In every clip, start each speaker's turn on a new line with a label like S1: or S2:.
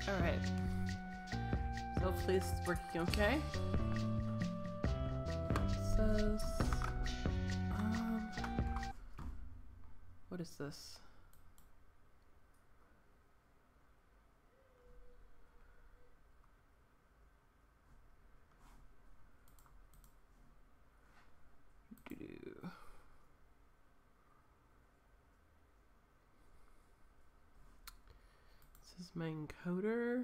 S1: Alright. So hopefully this is working okay. It says... what is this? This is my encoder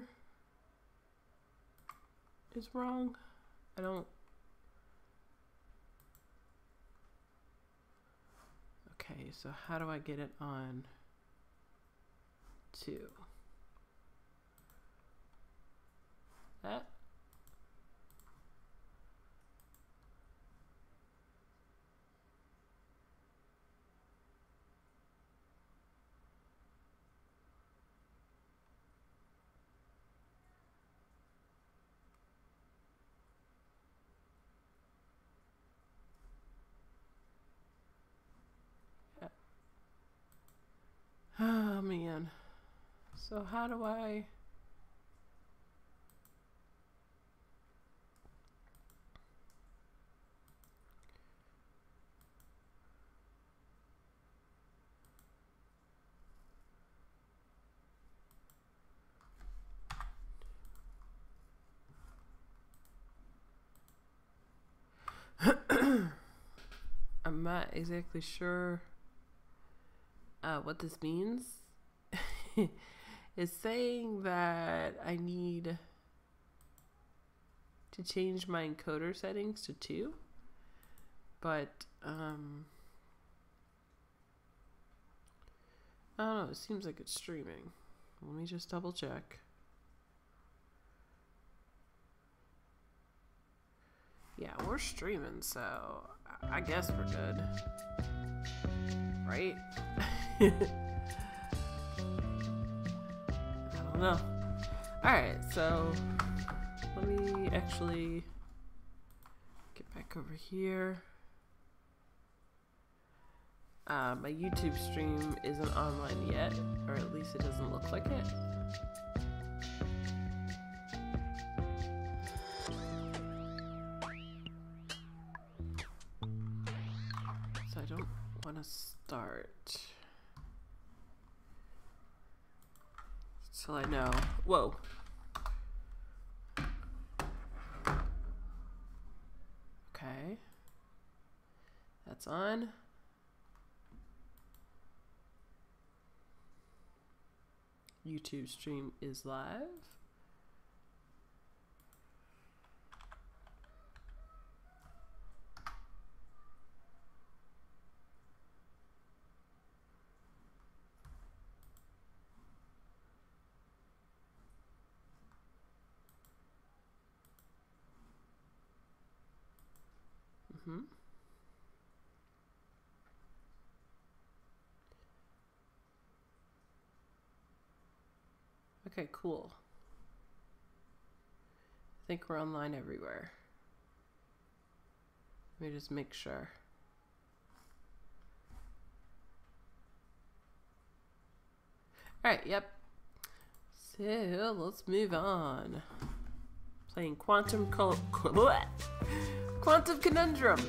S1: is wrong. I don't. Okay, so how do I get it on 2? That? Oh man. So how do I... I'm not exactly sure what this means. It's saying that I need to change my encoder settings to 2, but I don't know, it seems like it's streaming. Let me just double check. Yeah, we're streaming, so I guess we're good. Right? I don't know. Alright, so let me actually get back over here. My YouTube stream isn't online yet, or at least it doesn't look like it. So I don't want to start till I know. Whoa. Okay. That's on. YouTube stream is live. Okay, cool. I think we're online everywhere. Let me just make sure. Alright, yep. So, let's move on. Playing Quantum Conundrum.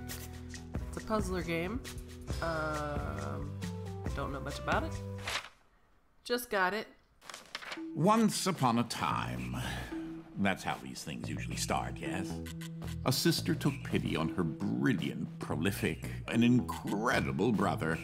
S1: It's a puzzler game. I don't know much about it. Just got it.
S2: Once upon a time. That's how these things usually start, yes? A sister took pity on her brilliant, prolific, and incredible brother.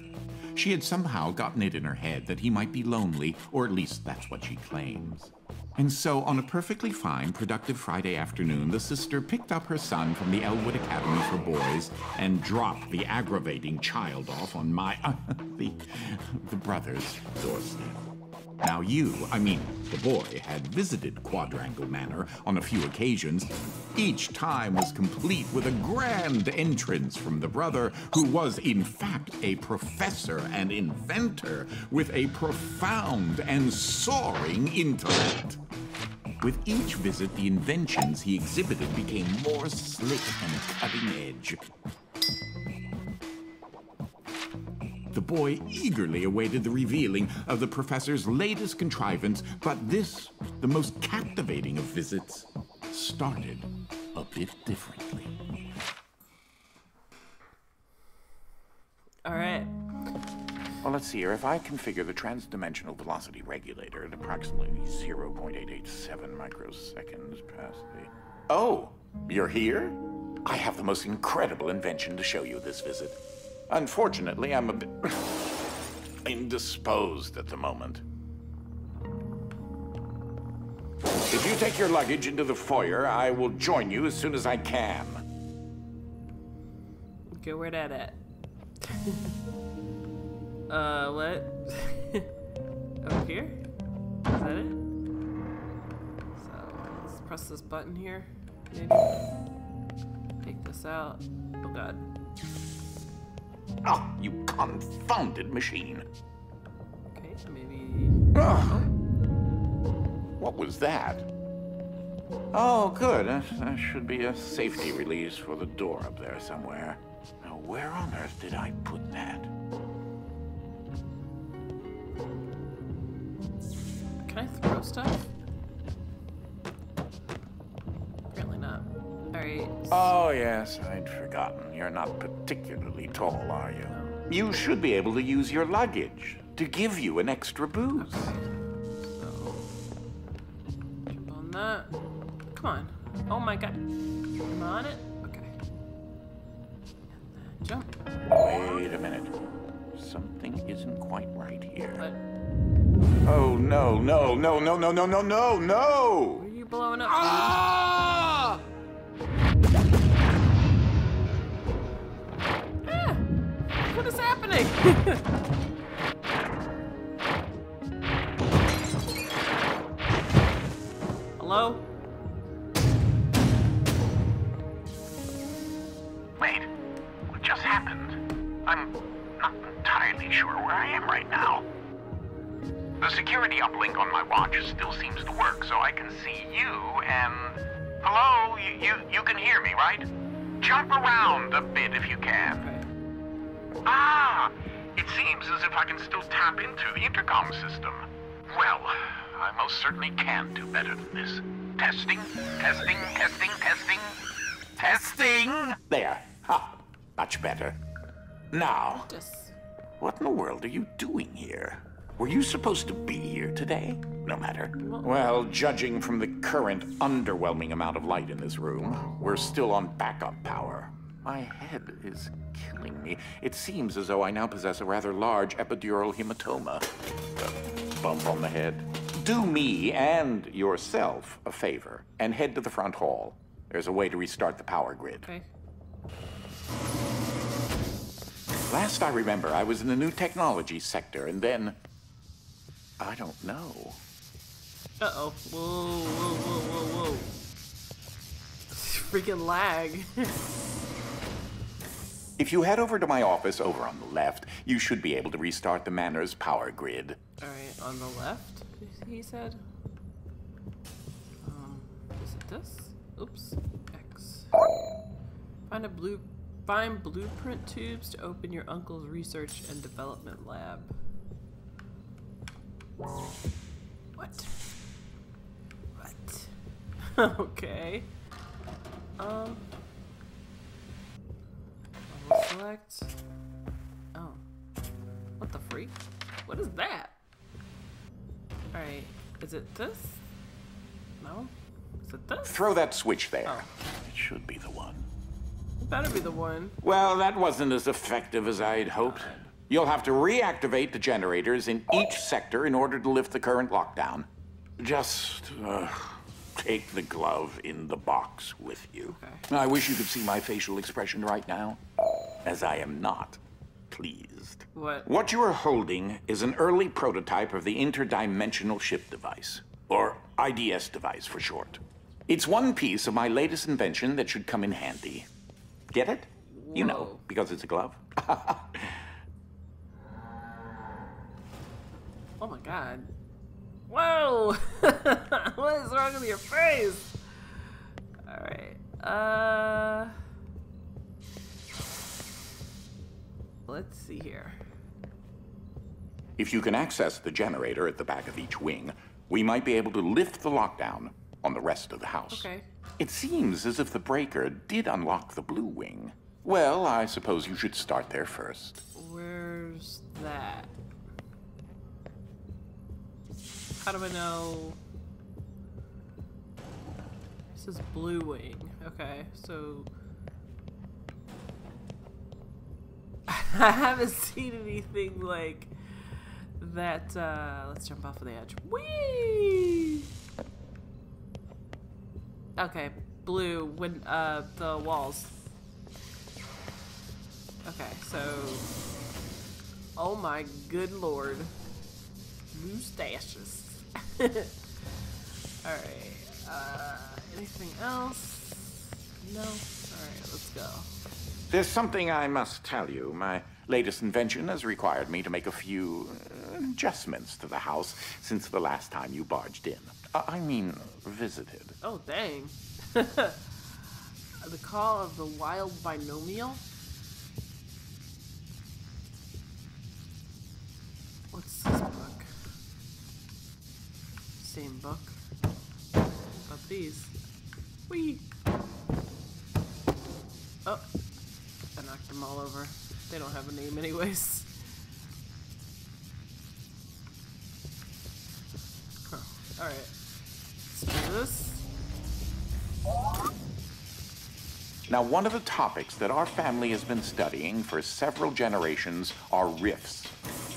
S2: She had somehow gotten it in her head that he might be lonely, or at least that's what she claims. And so, on a perfectly fine, productive Friday afternoon, the sister picked up her son from the Elwood Academy for Boys and dropped the aggravating child off on the brother's doorstep. Now the boy had visited Quadrangle Manor on a few occasions. Each time was complete with a grand entrance from the brother, who was in fact a professor and inventor with a profound and soaring intellect. With each visit, the inventions he exhibited became more slick and cutting edge. The boy eagerly awaited the revealing of the professor's latest contrivance, but this, the most captivating of visits, started a bit differently.
S1: All right.
S2: Well, let's see here. If I configure the transdimensional velocity regulator at approximately 0.887 microseconds past the... Oh, you're here? I have the most incredible invention to show you this visit. Unfortunately, I'm a bit indisposed at the moment. If you take your luggage into the foyer, I will join you as soon as I can.
S1: Okay, where that at? What? Over here? Is that it? So, let's press this button here. Maybe. Take this out. Oh god.
S2: Oh, you confounded machine.
S1: Okay, maybe...
S2: Oh. What was that? Oh, good. That should be a safety release for the door up there somewhere. Now, where on earth did I put that?
S1: Can I throw stuff? Apparently not. Alright.
S2: Oh, yes, I'd forgotten. You're not particularly tall, are you? You should be able to use your luggage to give you an extra boost.
S1: So, jump on that. Come on. Oh my god. Am I on it? Okay. And then jump.
S2: Wait a minute. Something isn't quite right here.
S1: What?
S2: Oh, no, no, no, no, no, no, no, no, no!
S1: Were you blowing up?
S2: Ah!
S1: Ah! What is happening? Hello?
S3: Wait, what just happened? I'm not entirely sure where I am right now. The security uplink on my watch still seems to work, so I can see you and... Hello? You can hear me, right? Jump around a bit if you can.
S1: Okay.
S3: Ah! It seems as if I can still tap into the intercom system. Well, I most certainly can do better than this. Testing, testing, testing, testing, testing!
S2: There. Ha! Much better. Now,
S1: Just...
S2: what in the world are you doing here? Were you supposed to be here today? No matter. Well, judging from the current underwhelming amount of light in this room, we're still on backup power. My head is killing me. It seems as though I now possess a rather large epidural hematoma. A bump on the head. Do me and yourself a favor and head to the front hall. There's a way to restart the power grid.
S1: Okay.
S2: Last I remember, I was in the new technology sector, and then... I don't know.
S1: Uh-oh. Whoa, whoa, whoa, whoa, whoa. Freaking lag.
S2: If you head over to my office over on the left, you should be able to restart the manor's power grid.
S1: Alright, on the left, he said. Is it this? Oops. X. Find blueprint tubes to open your uncle's research and development lab. What? What? Okay. I'll select. Oh. What the freak? What is that? Alright. Is it this? No? Is it this?
S2: Throw that switch there.
S1: Oh.
S2: It should be the one.
S1: It better be the one.
S2: Well, that wasn't as effective as I'd hoped. You'll have to reactivate the generators in each sector in order to lift the current lockdown. Just, take the glove in the box with you.
S1: Okay.
S2: I wish you could see my facial expression right now, as I am not pleased.
S1: What?
S2: What you are holding is an early prototype of the Interdimensional Shift device, or IDS device for short. It's one piece of my latest invention that should come in handy. Get it? You know,
S1: Whoa.
S2: because it's a glove.
S1: Oh my god. Whoa! What is wrong with your face? Alright. Let's see here.
S2: If you can access the generator at the back of each wing, we might be able to lift the lockdown on the rest of the house.
S1: Okay.
S2: It seems as if the breaker did unlock the blue wing. Well, I suppose you should start there first.
S1: Where's that? How do I know? This is blue wing. Okay, so I haven't seen anything like that. Let's jump off of the edge. Whee! Okay, blue when the walls. Okay, so oh my good lord, mustaches. All right. Anything else? No. All right, let's go.
S2: There's something I must tell you. My latest invention has required me to make a few adjustments to the house since the last time you barged in. I mean, visited.
S1: Oh, dang. The Call of the Wild Binomial? What's this book? Same book. What about these? Whee! Oh, I knocked them all over. They don't have a name anyways. Huh. Alright. Let's do this.
S2: Now, one of the topics that our family has been studying for several generations are rifts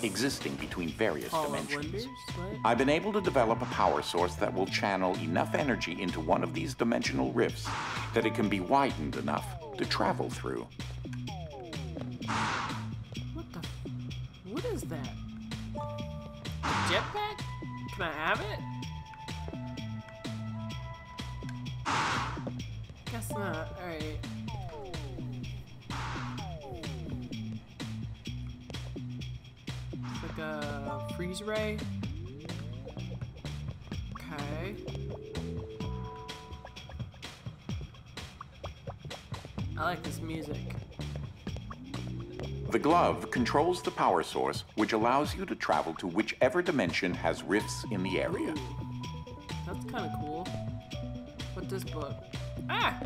S2: existing between various
S1: Hall of
S2: dimensions.
S1: Wonders? What?
S2: I've been able to develop a power source that will channel enough energy into one of these dimensional rifts that it can be widened enough to travel through.
S1: What the? What is that? A jetpack? Can I have it? Guess not. Alright. It's like a freeze ray. Okay. I like this music.
S2: The glove controls the power source, which allows you to travel to whichever dimension has rifts in the area.
S1: Ooh, that's kind of cool. What's this book? Ah!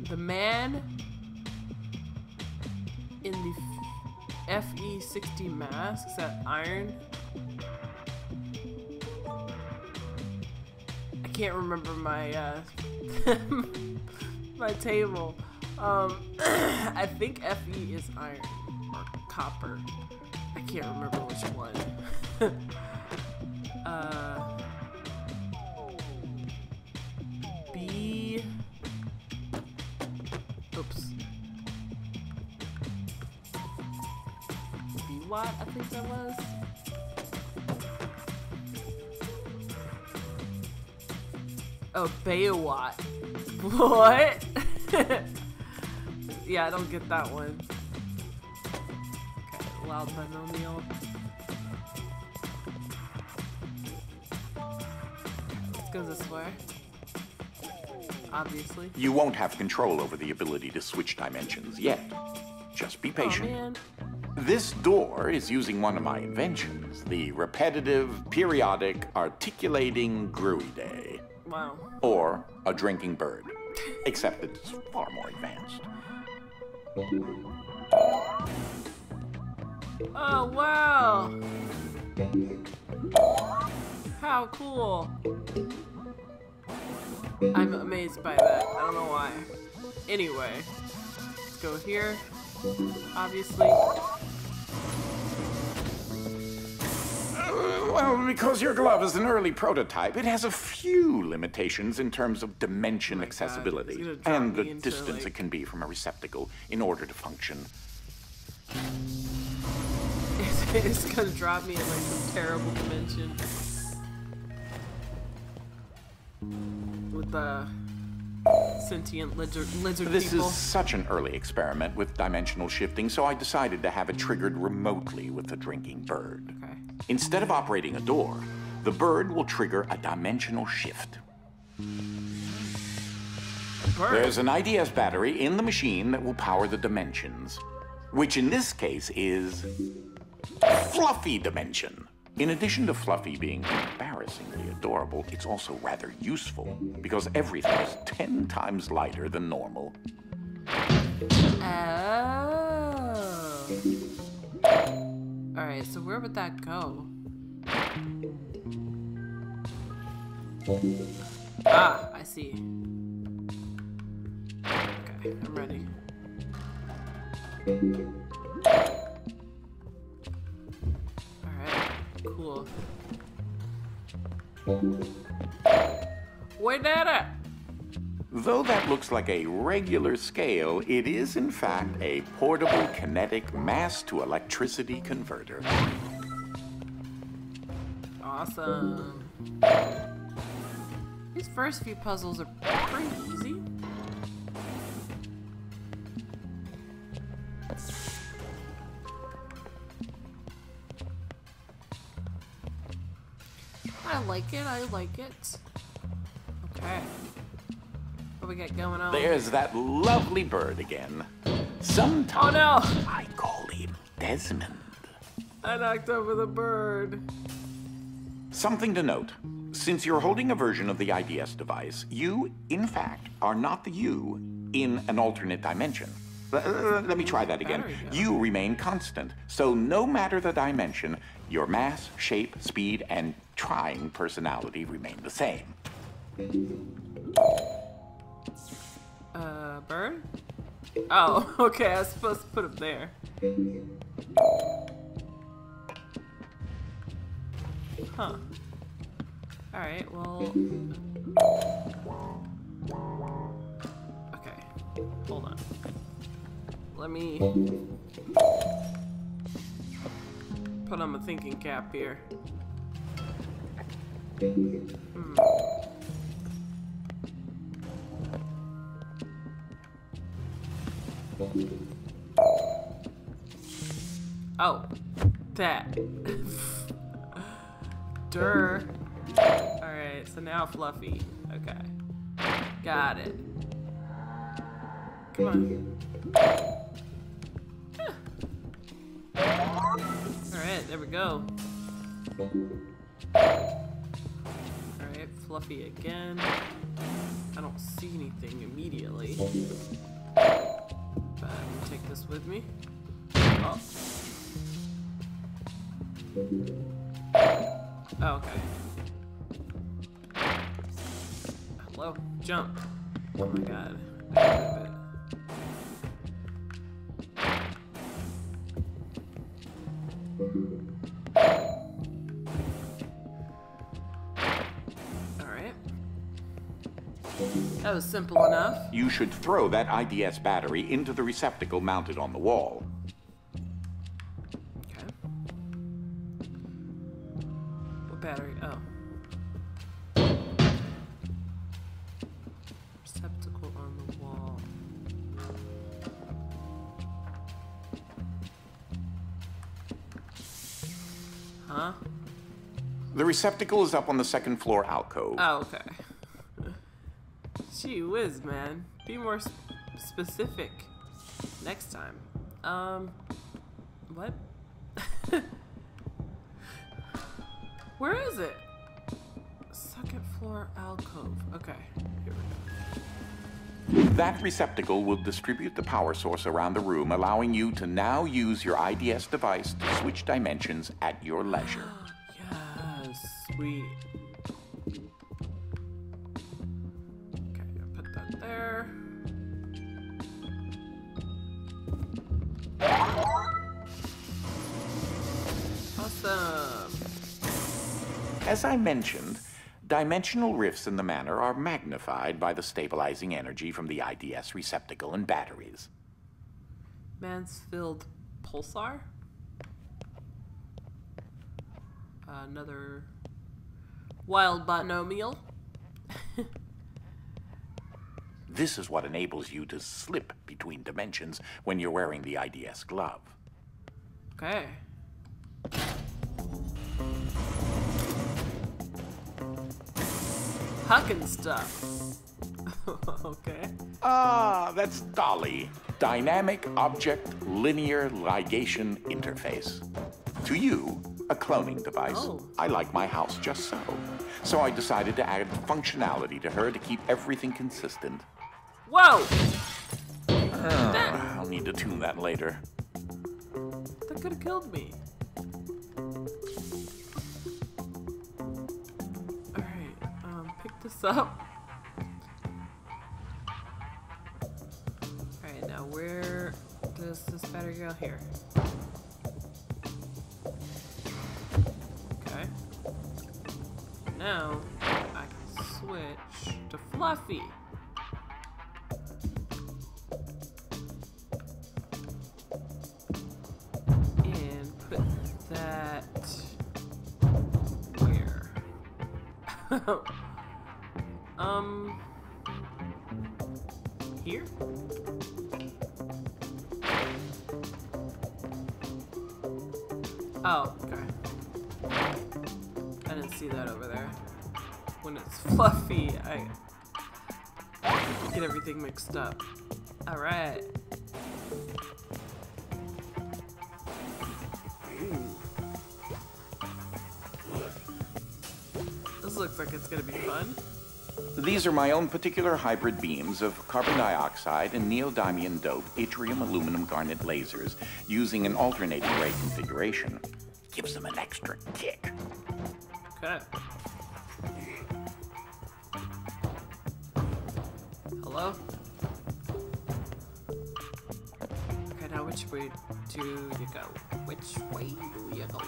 S1: The man in the FE60 mask, is that iron? I can't remember my my table. I think FE is iron or copper. I can't remember which one. B. Oops. B watt, I think that was. Oh, Bayowatt. What? Yeah, I don't get that one. Okay, wild binomial. Let's go this way. Obviously.
S2: You won't have control over the ability to switch dimensions yet. Just be patient.
S1: Oh, man.
S2: This door is using one of my inventions, the repetitive, periodic, articulating Gruidae.
S1: Wow.
S2: Or a drinking bird, except it's far more advanced.
S1: Oh, wow. How cool. I'm amazed by that. I don't know why. Anyway, let's go here. Obviously.
S2: Well, because your glove is an early prototype, it has a few limitations in terms of dimension accessibility and the distance it can be from a receptacle in order to function.
S1: It's gonna drop me in like some terrible dimension. With the sentient lizard
S2: This
S1: people.
S2: is such an early experiment with dimensional shifting, so I decided to have it triggered remotely with the drinking bird.
S1: Okay.
S2: Instead of operating a door, the bird will trigger a dimensional shift.
S1: bird.
S2: There's an IDS battery in the machine that will power the dimensions, which in this case is Fluffy Dimension. In addition to Fluffy being embarrassingly adorable, it's also rather useful because everything is 10 times lighter than normal.
S1: Oh. Alright, so where would that go? Ah, I see. Okay, I'm ready. Alright, cool. Wait at it!
S2: Though that looks like a regular scale, it is in fact a portable kinetic mass to electricity converter.
S1: Awesome. These first few puzzles are pretty easy. I like it, I like it. Okay. What we got going on?
S2: There's that lovely bird again. Sometimes
S1: Oh no!
S2: I call him Desmond.
S1: I knocked over the bird.
S2: Something to note. Since you're holding a version of the IDS device, you, in fact, are not the you in an alternate dimension. Let me try that again. You remain constant, so no matter the dimension, your mass, shape, speed, and trying personality remain the same.
S1: Bird? Oh, okay, I was supposed to put him there. Huh. Alright, well... Okay, hold on. Let me... put on my thinking cap here. Oh, that. Durr. Alright, so now Fluffy. Okay. Got it. Come on. Alright, there we go. Alright, Fluffy again. I don't see anything immediately. But I'll take this with me. Oh. Oh, okay. Hello, jump. Oh my god. I gotta move it. Alright. That was simple enough.
S2: You should throw that IDS battery into the receptacle mounted on the wall.
S1: Okay. What battery? Oh. Receptacle on the wall. Huh?
S2: The receptacle is up on the second floor alcove.
S1: Oh, okay. Gee whiz, man. Be more specific next time. What? Where is it? Second floor alcove. Okay, here we go.
S2: That receptacle will distribute the power source around the room, allowing you to now use your IDS device to switch dimensions at your leisure.
S1: Yes, sweet. Okay, I'll put that there. Awesome.
S2: As I mentioned, dimensional rifts in the manor are magnified by the stabilizing energy from the IDS receptacle and batteries.
S1: Mansfield pulsar? Another wild binomial.
S2: This is what enables you to slip between dimensions when you're wearing the IDS glove.
S1: Okay. Hucking stuff. Okay.
S2: Ah, that's Dolly. Dynamic Object Linear Ligation Interface. To you, a cloning device.
S1: Oh.
S2: I like my house just so. So I decided to add functionality to her to keep everything consistent.
S1: Whoa!
S2: I'll need to tune that later.
S1: That could have killed me. Alright, pick this up. Alright, now where does this battery go? Here. Okay. Now, I can switch to Fluffy. Here? Oh, okay. I didn't see that over there. When it's fluffy, I get everything mixed up. Alright. This looks like it's gonna be fun.
S2: These are my own particular hybrid beams of carbon dioxide and neodymium dope yttrium aluminum garnet lasers using an alternating ray configuration. Gives them an extra kick.
S1: Okay. Hello? Okay, now which way do you go? Which way do you go?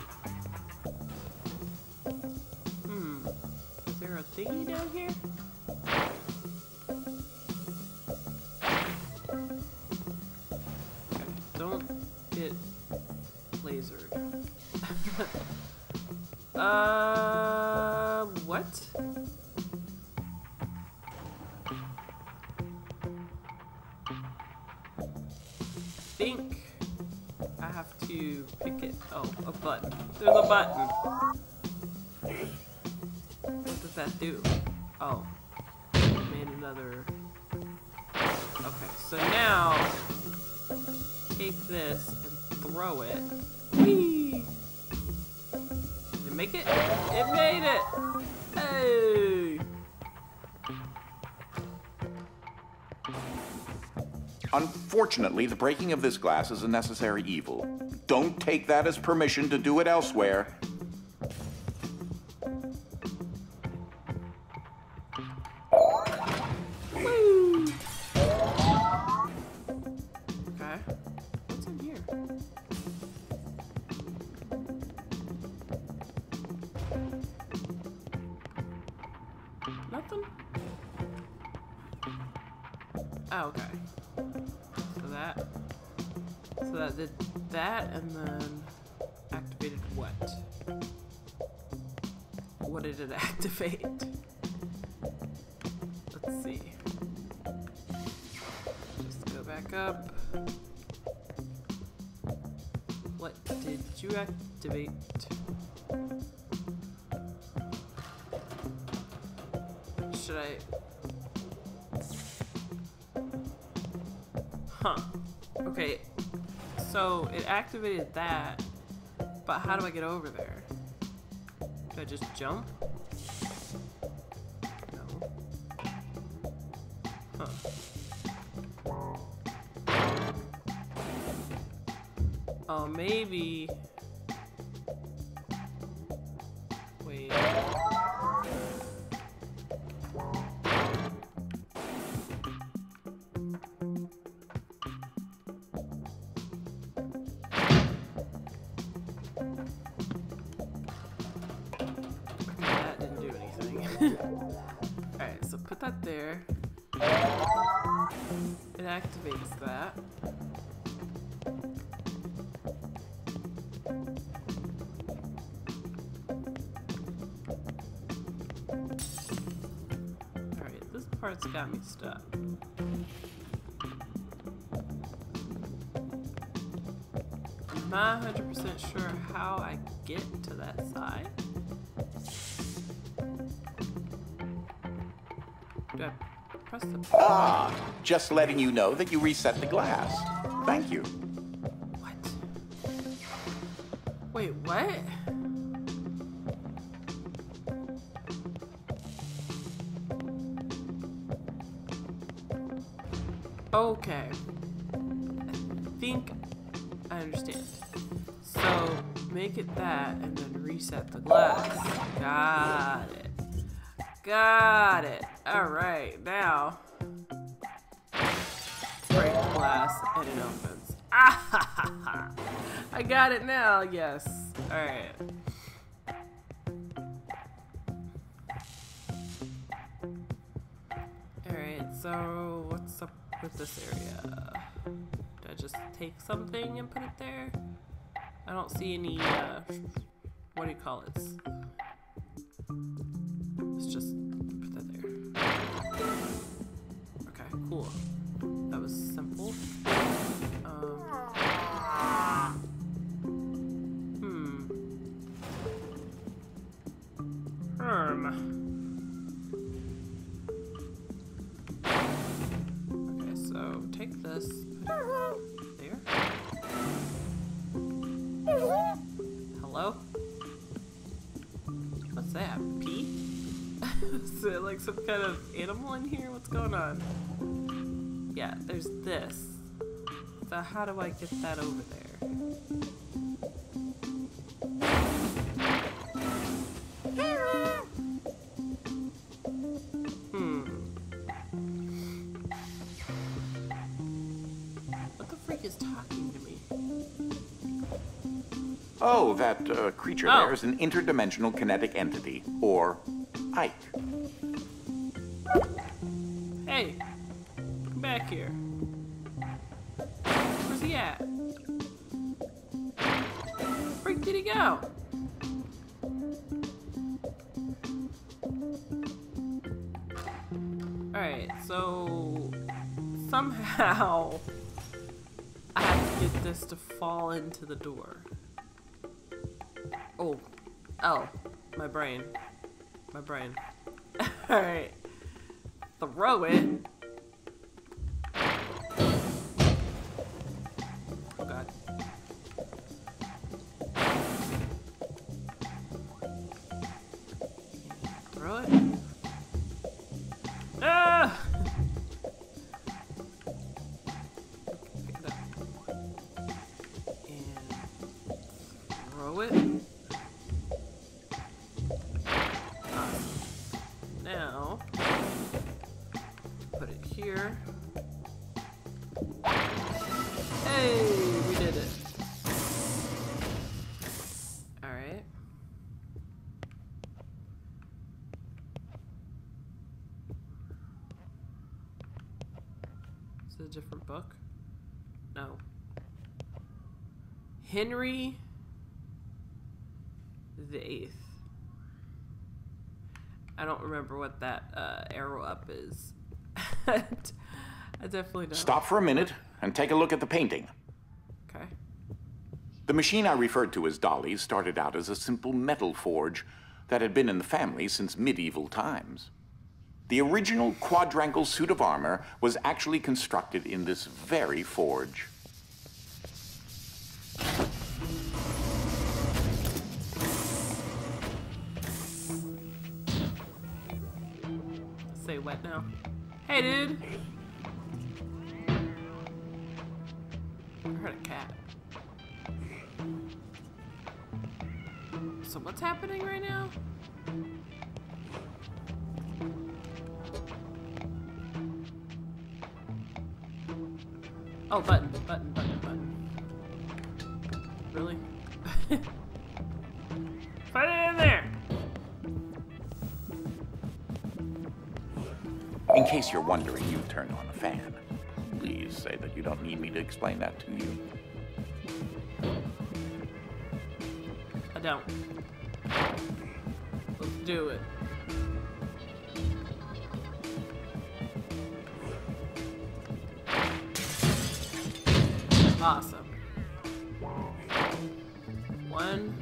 S1: Is there a thingy down here? Okay, don't get lasered. What? I think I have to pick it. Oh, a button. There's a button. What does that do? Oh, made another. Okay, so now take this and throw it. Whee! Did it make it? It made it! Hey!
S2: Unfortunately, the breaking of this glass is a necessary evil. Don't take that as permission to do it elsewhere.
S1: Woo! Okay. What's in here? Nothing? Oh, okay. So that did that and then activated what? What did it activate? Let's see. Just go back up. What did you activate? Should I? Huh. Okay. So it activated that, but how do I get over there? Do I just jump? No. Huh. Oh, maybe. Wait. That didn't do anything. Alright, so put that there. It activates that. Alright, this part's got me stuck. I'm not 100% sure how I get to that side. Do I press the...
S2: Ah, just letting you know that you reset the glass. Thank you.
S1: What? Wait, what? Okay. I think I understand. So, make it that and then reset the glass. Got it. Got it. Alright, now. Break the glass and it opens. Ah ha ha ha! I got it now, yes. Alright. Alright, so what's up with this area? Do I just take something and put it there? I don't see any, what do you call it? Let's just put that there. Okay, cool. That was simple. Okay, so take this, put it there. Hello? What's that? Pee? Is it like some kind of animal in here? What's going on? Yeah, there's this. So how do I get that over there? What the freak is talking to me?
S2: Oh, that creature
S1: Oh.
S2: there is an interdimensional kinetic entity, or Ike.
S1: Hey, come back here. Where's he at? Where did he go? Alright, so somehow I have to get this to fall into the door. Oh, my brain. My brain. Alright. Throw it. Oh god. Throw it. Ah! Pick it up. And throw it. Now, put it here. Hey, we did it. Alright. Is it a different book? No. Henry the Eighth. I don't remember what that arrow up is. I definitely don't.
S2: Stop for a minute and take a look at the painting.
S1: Okay.
S2: The machine I referred to as Dolly started out as a simple metal forge that had been in the family since medieval times. The original quadrangle suit of armor was actually constructed in this very forge.
S1: Say what now? Hey, dude! I heard a cat. So what's happening right now? Oh, button. Really? Put it in there!
S2: In case you're wondering, you turned on a fan. Please say that you don't need me to explain that to you.
S1: I don't. Let's do it. Awesome. One.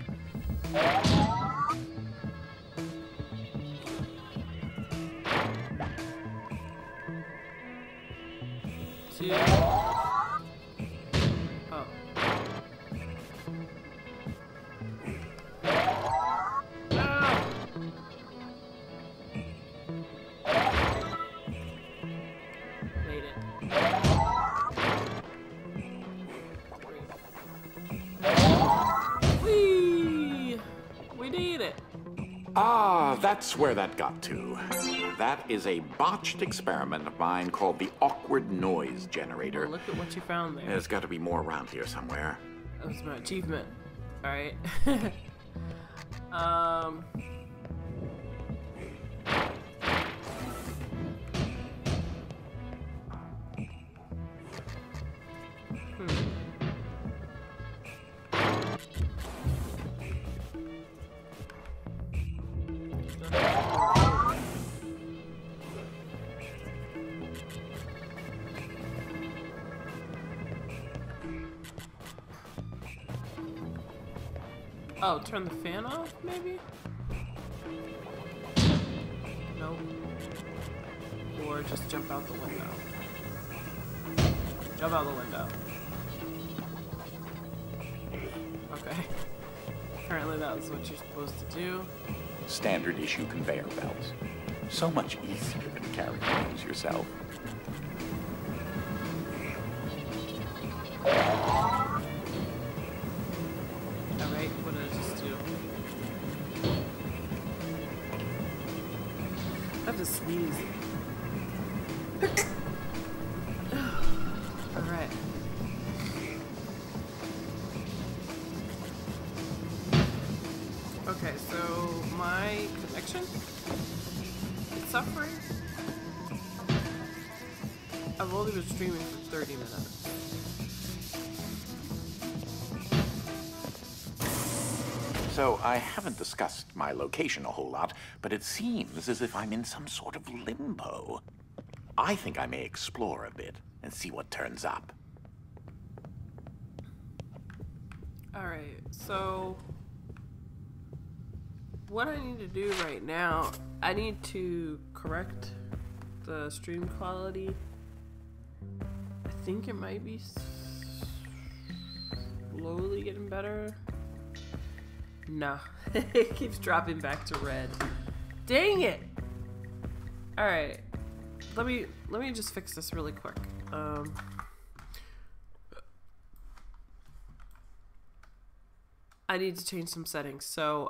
S2: Ah, that's where that got to. That is a botched experiment of mine called the awkward noise generator.
S1: Well, look at what you found there.
S2: There's got to be more around here somewhere.
S1: That was my achievement. Alright. Oh, turn the fan off, maybe? Nope. Or just jump out the window. Jump out the window. Okay. Apparently that was what you're supposed to do.
S2: Standard issue conveyor belts. So much easier than carrying things yourself.
S1: Alright, what did I just do? I have to sneeze. Alright. Okay, so my connection is suffering. I've only been streaming for 30 minutes.
S2: So I haven't discussed my location a whole lot, but it seems as if I'm in some sort of limbo. I think I may explore a bit and see what turns up.
S1: Alright, so what I need to do right now, I need to correct the stream quality. I think it might be slowly getting better. No, it keeps dropping back to red. Dang it! Alright, let me just fix this really quick. I need to change some settings, so